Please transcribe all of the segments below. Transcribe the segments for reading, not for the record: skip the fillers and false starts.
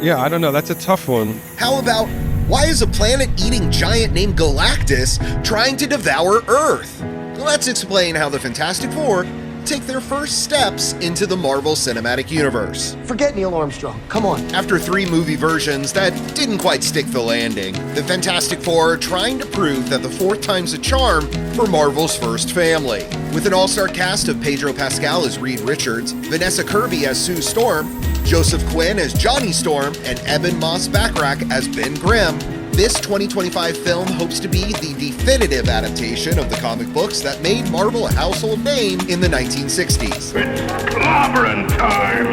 Yeah, I don't know. That's a tough one. How about, why is a planet-eating giant named Galactus trying to devour Earth? Let's explain how the Fantastic Four take their first steps into the Marvel Cinematic Universe. Forget Neil Armstrong, come on. After 3 movie versions that didn't quite stick the landing, the Fantastic Four are trying to prove that the 4th time's a charm for Marvel's first family. With an all-star cast of Pedro Pascal as Reed Richards, Vanessa Kirby as Sue Storm, Joseph Quinn as Johnny Storm, and Eben Moss-Backrack as Ben Grimm, this 2025 film hopes to be the definitive adaptation of the comic books that made Marvel a household name in the 1960s. It's clobbering time!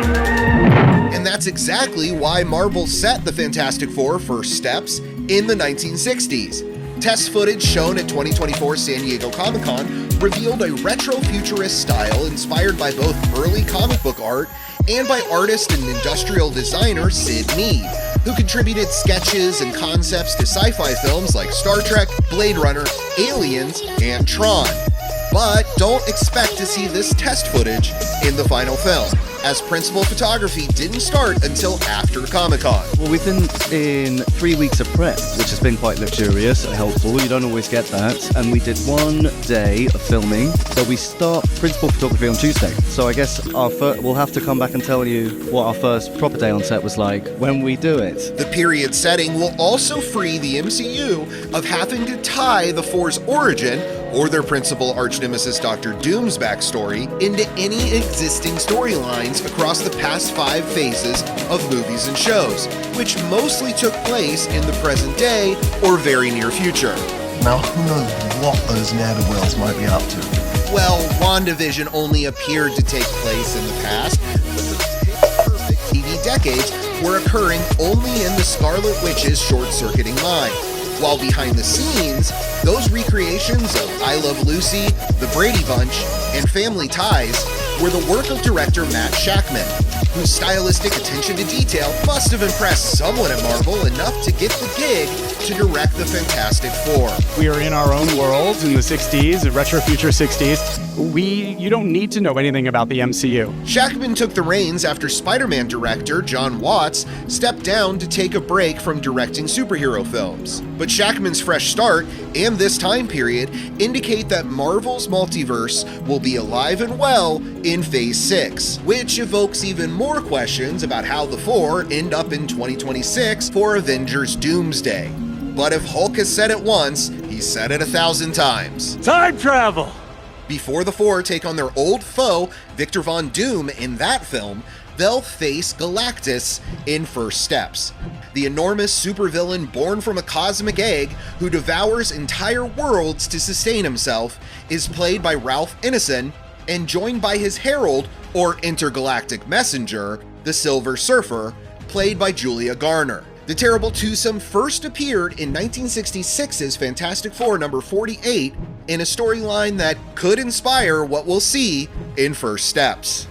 And that's exactly why Marvel set the Fantastic Four first steps in the 1960s. Test footage shown at 2024 San Diego Comic-Con revealed a retro-futurist style inspired by both early comic book art and by artist and industrial designer Sid Mead, who contributed sketches and concepts to sci-fi films like Star Trek, Blade Runner, Aliens, and Tron. But don't expect to see this test footage in the final film, as principal photography didn't start until after Comic-Con. Well, we've been in 3 weeks of prep, which has been quite luxurious and helpful. You don't always get that. And we did 1 day of filming. So we start principal photography on Tuesday. So I guess we'll have to come back and tell you what our first proper day on set was like when we do it. The period setting will also free the MCU of having to tie the Four's origin, or their principal arch-nemesis Dr. Doom's backstory, into any existing storylines across the past 5 phases of movies and shows, which mostly took place in the present day or very near future. Now, who knows what those ne'er-do-wells might be up to? Well, WandaVision only appeared to take place in the past, but the perfect TV decades were occurring only in the Scarlet Witch's short-circuiting mind. While behind the scenes, those recreations of I Love Lucy, The Brady Bunch, and Family Ties were the work of director Matt Shakman, whose stylistic attention to detail must have impressed someone at Marvel enough to get the gig to direct the Fantastic Four. We are in our own world in the 60s, the retro future 60s. You don't need to know anything about the MCU. Shakman took the reins after Spider-Man director John Watts stepped down to take a break from directing superhero films. But Shakman's fresh start and this time period indicate that Marvel's multiverse will be alive and well in Phase 6, which evokes even more questions about how the Four end up in 2026 for Avengers Doomsday. But if Hulk has said it once, he's said it 1,000 times. Time travel! Before the Four take on their old foe, Victor Von Doom, in that film, they'll face Galactus in First Steps. The enormous supervillain born from a cosmic egg who devours entire worlds to sustain himself is played by Ralph Ineson and joined by his herald, or intergalactic messenger, the Silver Surfer, played by Julia Garner. The terrible twosome first appeared in 1966's Fantastic Four number 48 in a storyline that could inspire what we'll see in First Steps.